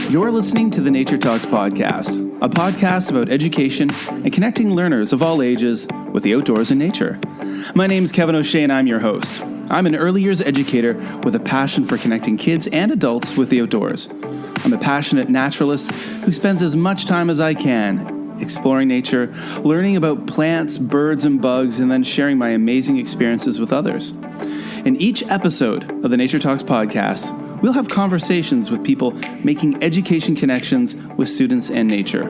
You're listening to the Nature Talks podcast, a podcast about education and connecting learners of all ages with the outdoors and nature. My name is Kevin O'Shea and I'm your host. I'm an early years educator with a passion for connecting kids and adults with the outdoors. I'm a passionate naturalist who spends as much time as I can exploring nature, learning about plants, birds, and bugs, and then sharing my amazing experiences with others. In each episode of the Nature Talks podcast, we'll have conversations with people making education connections with students and nature.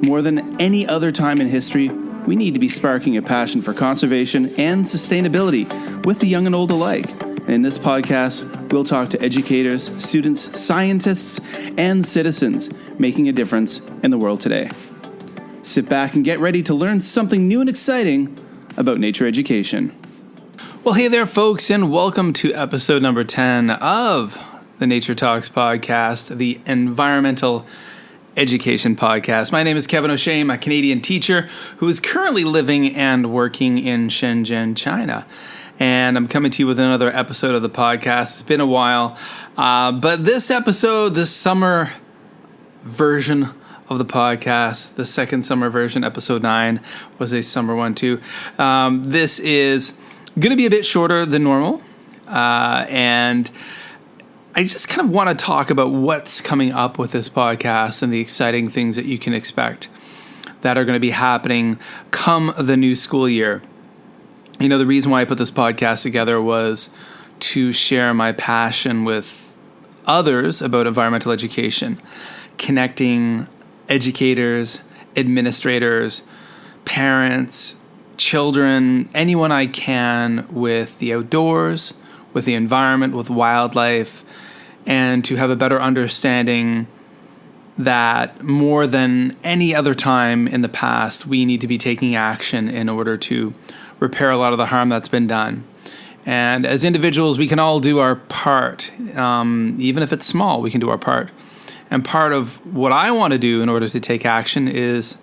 More than any other time in history, we need to be sparking a passion for conservation and sustainability with the young and old alike. And in this podcast, we'll talk to educators, students, scientists, and citizens making a difference in the world today. Sit back and get ready to learn something new and exciting about nature education. Well, hey there, folks, and welcome to episode number 10 of the Nature Talks podcast, the environmental education podcast. My name is Kevin O'Shea. I'm a Canadian teacher who is currently living and working in Shenzhen, China. And I'm coming to you with another episode of the podcast. It's been a while, but this episode, this summer version of the podcast, the second summer version, episode 9, was a summer one too. This is going to be a bit shorter than normal, and I just kind of want to talk about what's coming up with this podcast and the exciting things that you can expect that are going to be happening come the new school year. You know, the reason why I put this podcast together was to share my passion with others about environmental education, connecting educators, administrators, parents, children, anyone I can with the outdoors, with the environment, with wildlife, and to have a better understanding that more than any other time in the past, we need to be taking action in order to repair a lot of the harm that's been done. And as individuals, we can all do our part. Even if it's small, we can do our part. And part of what I want to do in order to take action is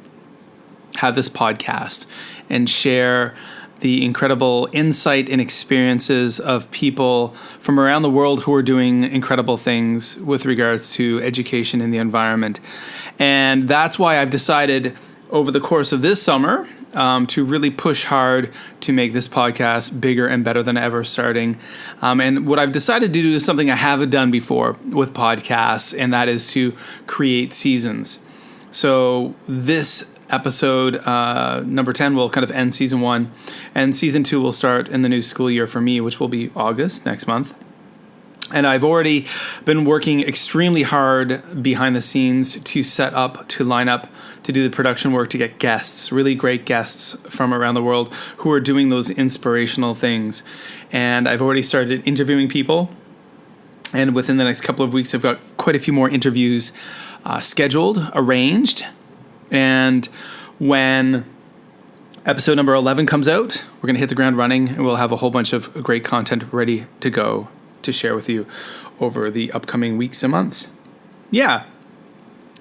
have this podcast and share the incredible insight and experiences of people from around the world who are doing incredible things with regards to education and the environment. And that's why I've decided over the course of this summer to really push hard to make this podcast bigger and better than ever starting. And what I've decided to do is something I haven't done before with podcasts, and that is to create seasons. So this episode number 10 will kind of end season 1, and season 2 will start in the new school year for me, which will be August next month. And I've already been working extremely hard behind the scenes to set up, to line up, to do the production work, to get guests, really great guests from around the world who are doing those inspirational things. And I've already started interviewing people. And within the next couple of weeks, I've got quite a few more interviews scheduled, arranged. And when episode number 11 comes out, we're going to hit the ground running, and we'll have a whole bunch of great content ready to go to share with you over the upcoming weeks and months. Yeah.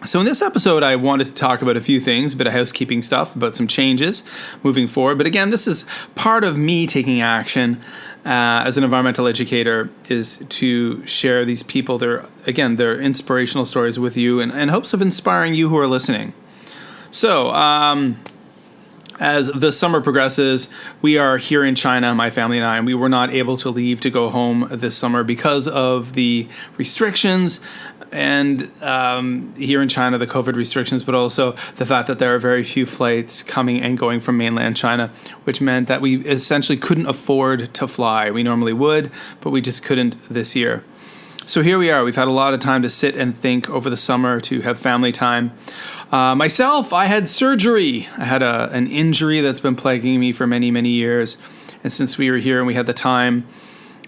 So in this episode, I wanted to talk about a few things, a bit of housekeeping stuff, about some changes moving forward. But again, this is part of me taking action as an environmental educator, is to share these people, their inspirational stories with you in hopes of inspiring you who are listening. So, as the summer progresses, we are here in China, my family and I, and we were not able to leave to go home this summer because of the restrictions and here in China, the COVID restrictions, but also the fact that there are very few flights coming and going from mainland China, which meant that we essentially couldn't afford to fly. We normally would, but we just couldn't this year. So here we are. We've had a lot of time to sit and think over the summer, to have family time. Myself, I had surgery. I had an injury that's been plaguing me for many, many years. And since we were here and we had the time,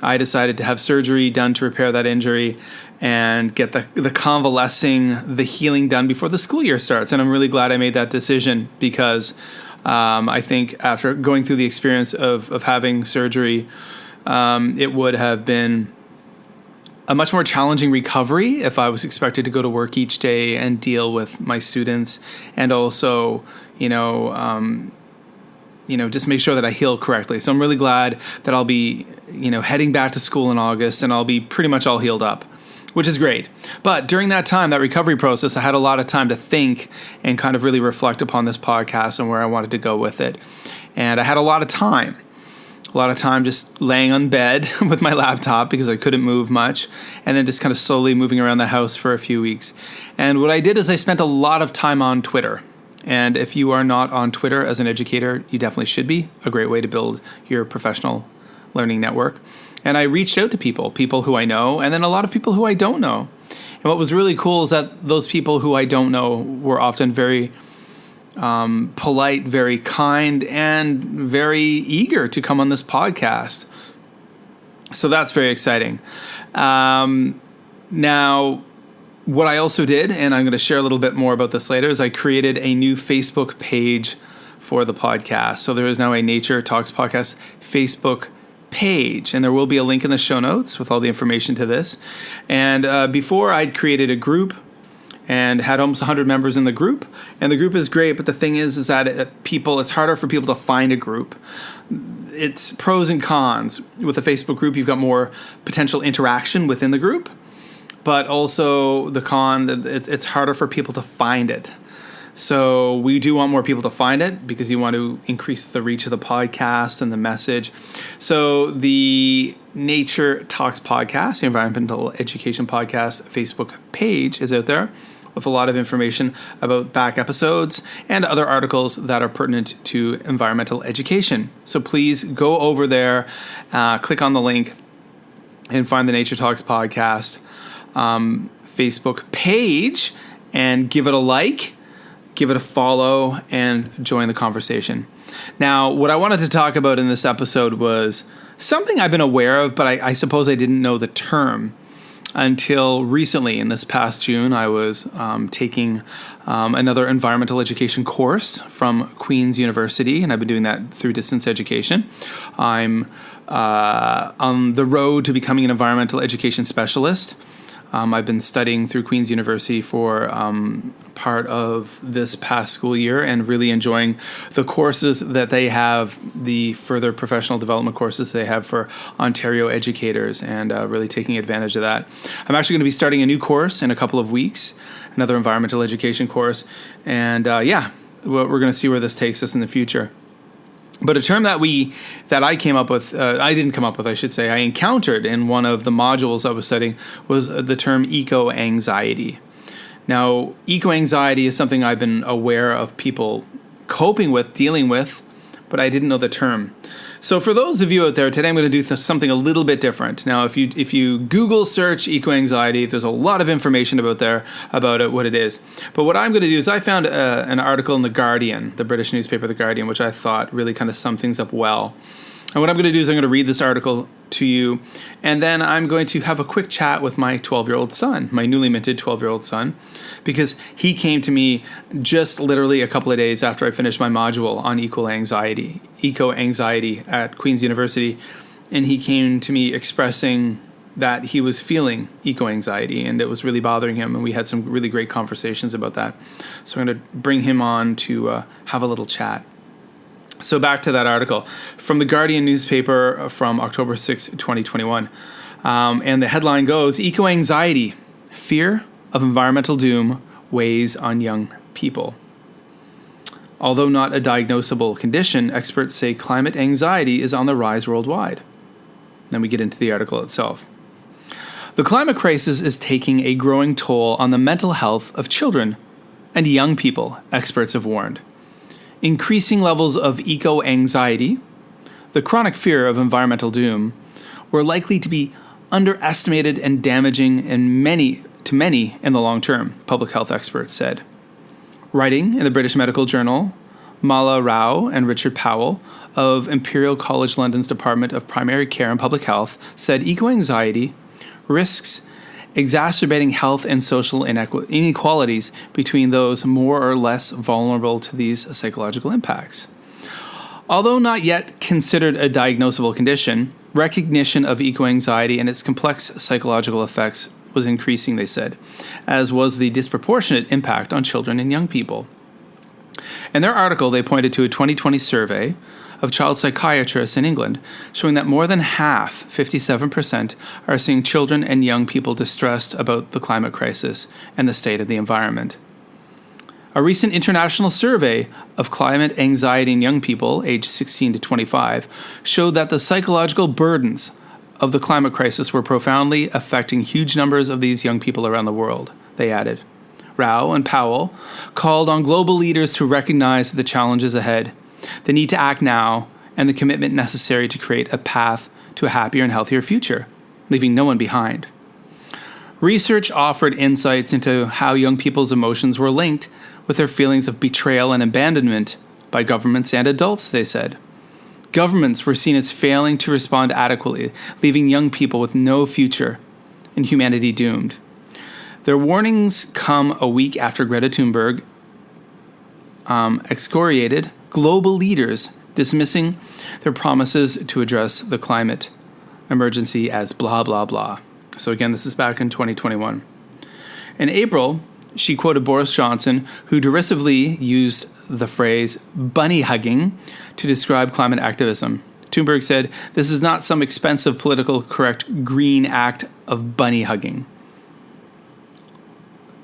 I decided to have surgery done to repair that injury and get the convalescing, the healing done before the school year starts. And I'm really glad I made that decision because I think after going through the experience of having surgery, it would have been a much more challenging recovery if I was expected to go to work each day and deal with my students, and also, just make sure that I heal correctly. So I'm really glad that I'll be, heading back to school in August, and I'll be pretty much all healed up. which is great. But during that time, that recovery process, I had a lot of time to think and kind of really reflect upon this podcast and where I wanted to go with it. And I had a lot of time just laying on bed with my laptop because I couldn't move much, and then just kind of slowly moving around the house for a few weeks. And what I did is I spent a lot of time on Twitter. And if you are not on Twitter as an educator, you definitely should be. A great way to build your professional learning network. And I reached out to people who I know, and then a lot of people who I don't know. And what was really cool is that those people who I don't know were often very polite, very kind, and very eager to come on this podcast. So that's very exciting. Now, what I also did, and I'm going to share a little bit more about this later, is I created a new Facebook page for the podcast. So there is now a Nature Talks Podcast Facebook page, and there will be a link in the show notes with all the information to this. And before, I'd created a group and had almost 100 members in the group. And the group is great, but the thing is that it's harder for people to find a group. It's pros and cons. With a Facebook group, you've got more potential interaction within the group, but also the con, it's harder for people to find it. So we do want more people to find it because you want to increase the reach of the podcast and the message. So the Nature Talks Podcast, the Environmental Education Podcast Facebook page is out there with a lot of information about back episodes and other articles that are pertinent to environmental education. So please go over there, click on the link, and find the Nature Talks Podcast Facebook page and give it a like, give it a follow, and join the conversation. Now, what I wanted to talk about in this episode was something I've been aware of, but I suppose I didn't know the term until recently. In this past June, I was taking another environmental education course from Queen's University, and I've been doing that through distance education. I'm on the road to becoming an environmental education specialist. I've been studying through Queen's University for part of this past school year and really enjoying the courses that they have, the further professional development courses they have for Ontario educators, and really taking advantage of that. I'm actually going to be starting a new course in a couple of weeks, another environmental education course, and we're going to see where this takes us in the future. But a term that I came up with, I didn't come up with, I should say, I encountered in one of the modules I was studying was the term eco-anxiety. Now, eco-anxiety is something I've been aware of people coping with, dealing with, but I didn't know the term. So for those of you out there, today I'm going to do something a little bit different. Now, if you Google search eco-anxiety, there's a lot of information about it, what it is. But what I'm going to do is I found an article in The Guardian, the British newspaper The Guardian, which I thought really kind of summed things up well. And what I'm going to do is I'm going to read this article to you, and then I'm going to have a quick chat with my 12-year-old son, my newly minted 12-year-old son, because he came to me just literally a couple of days after I finished my module on eco-anxiety at Queen's University, and he came to me expressing that he was feeling eco-anxiety, and it was really bothering him, and we had some really great conversations about that. So I'm going to bring him on to have a little chat. So back to that article from the Guardian newspaper from October 6, 2021. And the headline goes, Eco-anxiety, fear of environmental doom weighs on young people. Although not a diagnosable condition, experts say climate anxiety is on the rise worldwide. Then we get into the article itself. The climate crisis is taking a growing toll on the mental health of children and young people, experts have warned. Increasing levels of eco-anxiety, the chronic fear of environmental doom, were likely to be underestimated and damaging to many in the long term, public health experts said. Writing in the British Medical Journal, Mala Rao and Richard Powell of Imperial College London's Department of Primary Care and Public Health said eco-anxiety risks exacerbating health and social inequalities between those more or less vulnerable to these psychological impacts. Although not yet considered a diagnosable condition, recognition of eco-anxiety and its complex psychological effects was increasing, they said, as was the disproportionate impact on children and young people. In their article, they pointed to a 2020 survey of child psychiatrists in England, showing that more than half, 57%, are seeing children and young people distressed about the climate crisis and the state of the environment. A recent international survey of climate anxiety in young people aged 16 to 25 showed that the psychological burdens of the climate crisis were profoundly affecting huge numbers of these young people around the world, they added. Rao and Powell called on global leaders to recognize the challenges ahead, the need to act now, and the commitment necessary to create a path to a happier and healthier future, leaving no one behind. Research offered insights into how young people's emotions were linked with their feelings of betrayal and abandonment by governments and adults, they said. Governments were seen as failing to respond adequately, leaving young people with no future and humanity doomed. Their warnings come a week after Greta Thunberg excoriated global leaders, dismissing their promises to address the climate emergency as blah, blah, blah. So again, this is back in 2021. In April, she quoted Boris Johnson, who derisively used the phrase bunny hugging to describe climate activism. Thunberg said, "This is not some expensive political correct green act of bunny hugging."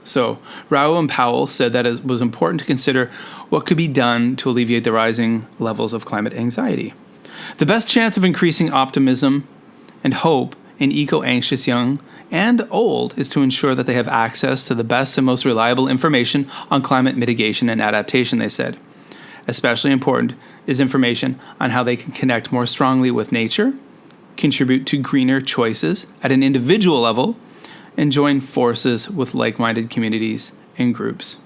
So, Rao and Powell said that it was important to consider what could be done to alleviate the rising levels of climate anxiety. The best chance of increasing optimism and hope in eco-anxious young and old is to ensure that they have access to the best and most reliable information on climate mitigation and adaptation, they said. Especially important is information on how they can connect more strongly with nature, contribute to greener choices at an individual level, and join forces with like-minded communities and groups.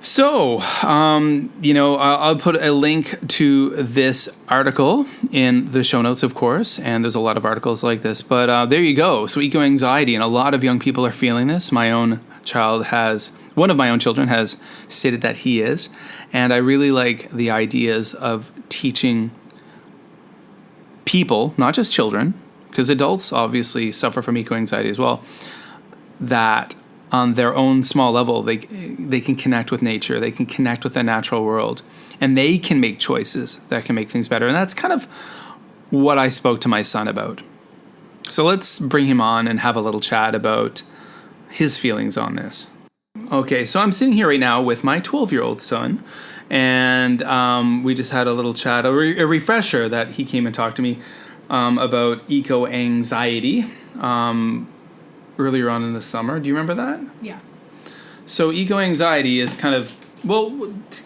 So, I'll put a link to this article in the show notes, of course, and there's a lot of articles like this. But there you go. So eco-anxiety, and a lot of young people are feeling this. One of my own children has stated that he is, and I really like the ideas of teaching people, not just children, because adults obviously suffer from eco-anxiety as well, that on their own small level, they can connect with nature, they can connect with the natural world, and they can make choices that can make things better. And that's kind of what I spoke to my son about. So let's bring him on and have a little chat about his feelings on this. Okay, so I'm sitting here right now with my 12-year-old son, and we just had a little chat, a refresher that he came and talked to me about eco-anxiety earlier on in the summer. Do you remember that? Yeah. So eco-anxiety is kind of, well,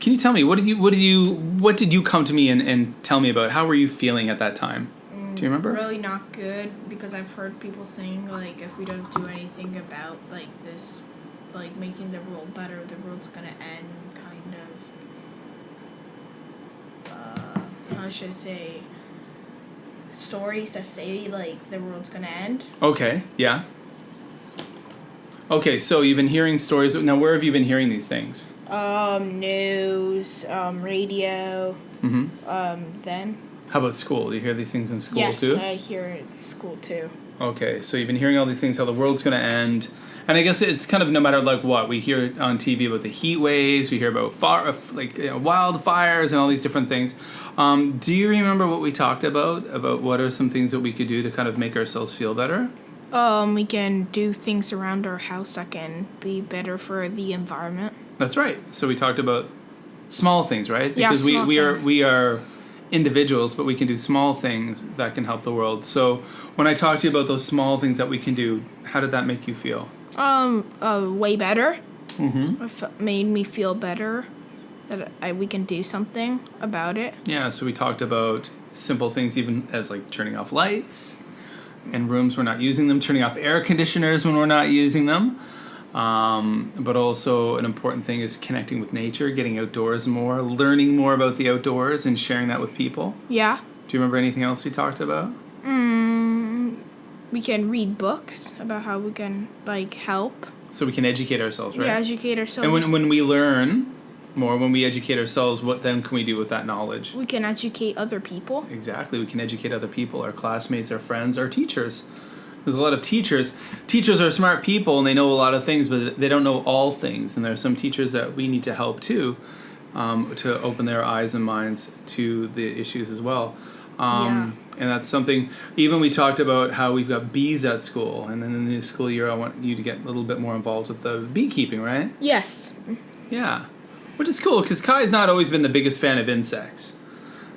can you tell me, what did you come to me and tell me about? How were you feeling at that time? Do you remember? Really not good, because I've heard people saying, like, if we don't do anything about, like, this, like, making the world better, the world's gonna end, kind of, how should I say, stories that say, like, the world's gonna end. Okay, yeah. Okay, so you've been hearing stories. Now, where have you been hearing these things? News, radio, then. How about school? Do you hear these things in school yes, too? Yes, I hear it at school too. Okay, so you've been hearing all these things, how the world's going to end. And I guess it's kind of no matter like what. We hear on TV about the heat waves, we hear about wildfires and all these different things. Do you remember what we talked about what are some things that we could do to kind of make ourselves feel better? We can do things around our house that can be better for the environment. That's right. So we talked about small things, right? Yeah, because small things. we are individuals, but we can do small things that can help the world. So when I talked to you about those small things that we can do, how did that make you feel? Way better. Mm-hmm. It made me feel better that we can do something about it. Yeah, so we talked about simple things, even as like turning off lights in rooms we're not using them, turning off air conditioners when we're not using them. But also an important thing is connecting with nature, getting outdoors more, learning more about the outdoors and sharing that with people. Yeah. Do you remember anything else we talked about? We can read books about how we can, like, help. So we can educate ourselves, right? Yeah, educate ourselves. And when we learn more, when we educate ourselves, what then can we do with that knowledge? We can educate other people. Exactly. We can educate other people, our classmates, our friends, our teachers. There's a lot of teachers. Teachers are smart people and they know a lot of things, but they don't know all things. And there are some teachers that we need to help too to open their eyes and minds to the issues as well. Yeah. And that's something, even we talked about how we've got bees at school, and then in the new school year I want you to get a little bit more involved with the beekeeping, right? Yes. Yeah, which is cool because Kai's not always been the biggest fan of insects.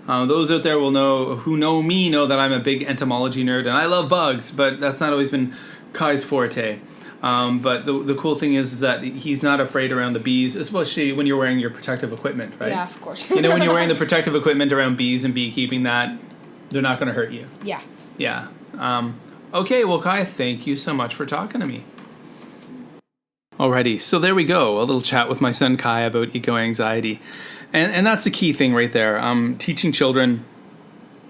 Those out there who know me know that I'm a big entomology nerd and I love bugs, but that's not always been Kai's forte. But the cool thing is that he's not afraid around the bees, especially when you're wearing your protective equipment, right? Yeah, of course. When you're wearing the protective equipment around bees and beekeeping, that they're not going to hurt you. Yeah. Yeah. Okay, well, Kai, thank you so much for talking to me. Alrighty, so there we go. A little chat with my son Kai about eco-anxiety. And that's the key thing right there. Teaching children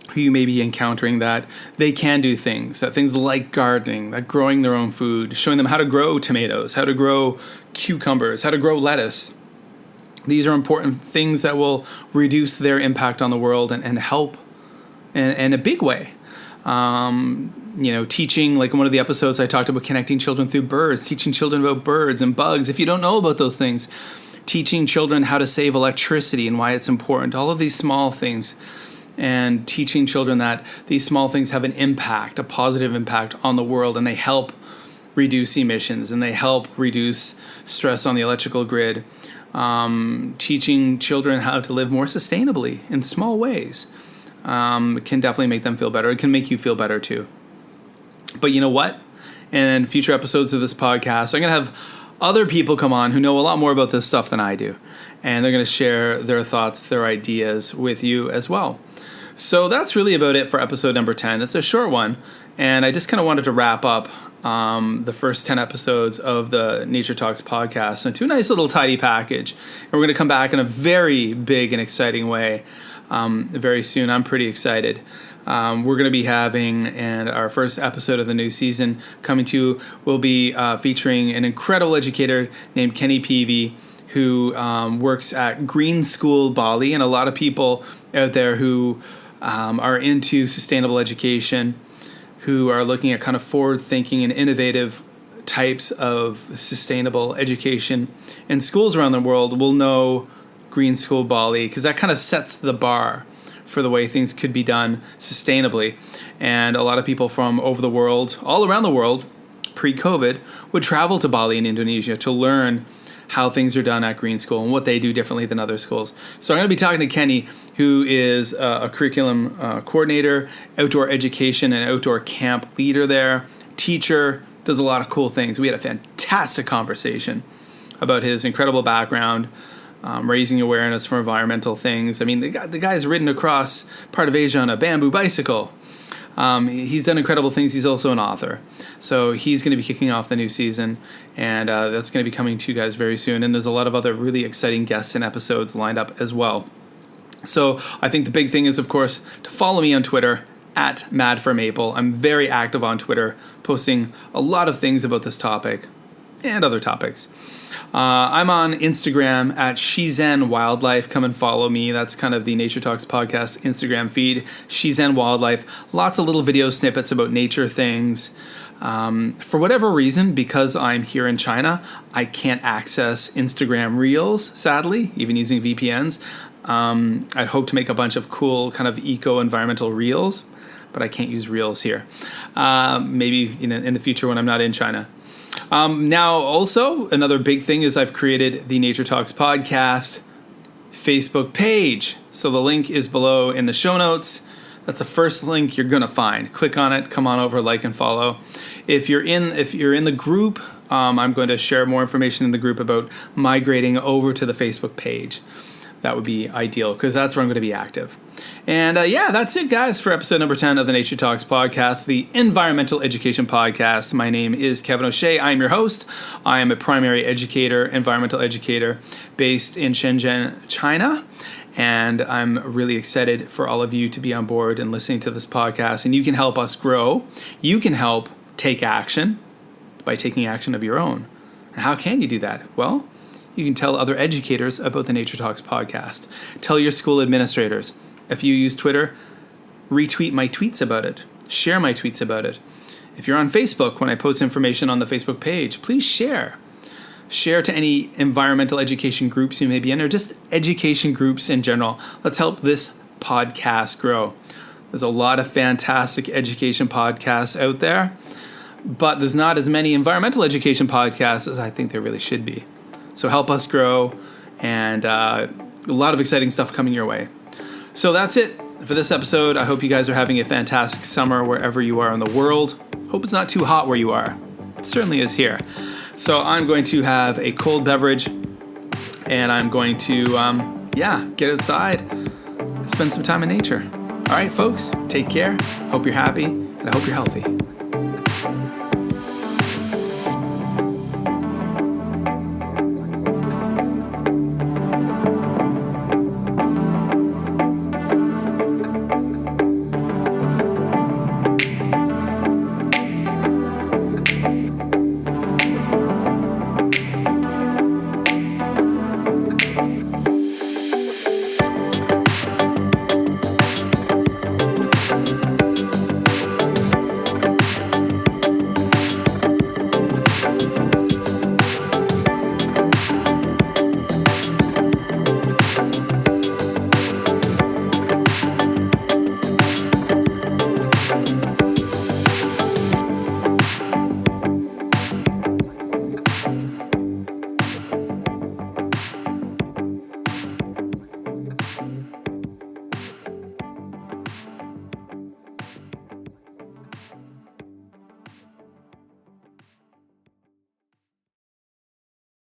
who you may be encountering that they can do things like gardening, that growing their own food, showing them how to grow tomatoes, how to grow cucumbers, how to grow lettuce. These are important things that will reduce their impact on the world and help in a big way. Teaching, like in one of the episodes I talked about connecting children through birds, teaching children about birds and bugs. If you don't know about those things, teaching children how to save electricity and why it's important, all of these small things, and teaching children that these small things have an impact, a positive impact on the world, and they help reduce emissions and they help reduce stress on the electrical grid. Teaching children how to live more sustainably in small ways can definitely make them feel better. It can make you feel better too. But you know what? In future episodes of this podcast, I'm going to have other people come on who know a lot more about this stuff than I do. And they're going to share their thoughts, their ideas with you as well. So that's really about it for episode number 10. It's a short one. And I just kind of wanted to wrap up the first 10 episodes of the Nature Talks podcast into a nice little tidy package. And we're going to come back in a very big and exciting way very soon. I'm pretty excited. We're going to be having, and our first episode of the new season coming to will be featuring an incredible educator named Kenny Peavy, who works at Green School Bali, and a lot of people out there who are into sustainable education, who are looking at kind of forward-thinking and innovative types of sustainable education in schools around the world will know Green School Bali, because that kind of sets the bar for the way things could be done sustainably. And a lot of people from over the world, all around the world, pre-COVID, would travel to Bali in Indonesia to learn how things are done at Green School and what they do differently than other schools. So I'm going to be talking to Kenny, who is a curriculum coordinator, outdoor education and outdoor camp leader there, teacher, does a lot of cool things. We had a fantastic conversation about his incredible background, raising awareness for environmental things. I mean, the guy's ridden across part of Asia on a bamboo bicycle. He's done incredible things. He's also an author. So he's going to be kicking off the new season, and that's going to be coming to you guys very soon. And there's a lot of other really exciting guests and episodes lined up as well. So I think the big thing is, of course, to follow me on Twitter at MadForMaple. I'm very active on Twitter, posting a lot of things about this topic and other topics. I'm on Instagram at Shizen Wildlife. Come and follow me. That's kind of the Nature Talks podcast Instagram feed. Shizen Wildlife. Lots of little video snippets about nature things. For whatever reason, because I'm here in China, I can't access Instagram Reels, sadly, even using VPNs. I'd hope to make a bunch of cool kind of eco-environmental Reels, but I can't use Reels here. Maybe in the future when I'm not in China. Now, also, another big thing is I've created the Nature Talks podcast Facebook page. So the link is below in the show notes. That's the first link you're going to find. Click on it. Come on over, like and follow. If you're in the group, I'm going to share more information in the group about migrating over to the Facebook page. That would be ideal because that's where I'm going to be active. And that's it, guys, for episode number 10 of the Nature Talks podcast, the environmental education podcast. My name is Kevin O'Shea. I'm your host. I am a primary educator, environmental educator based in Shenzhen, China. And I'm really excited for all of you to be on board and listening to this podcast. And you can help us grow. You can help take action by taking action of your own. And how can you do that? Well, you can tell other educators about the Nature Talks podcast. Tell your school administrators. If you use Twitter, retweet my tweets about it. Share my tweets about it. If you're on Facebook, when I post information on the Facebook page, please share. Share to any environmental education groups you may be in, or just education groups in general. Let's help this podcast grow. There's a lot of fantastic education podcasts out there, but there's not as many environmental education podcasts as I think there really should be. So help us grow, and a lot of exciting stuff coming your way. So that's it for this episode. I hope you guys are having a fantastic summer wherever you are in the world. Hope it's not too hot where you are. It certainly is here. So I'm going to have a cold beverage, and I'm going to, get outside, spend some time in nature. All right, folks, take care. Hope you're happy, and I hope you're healthy.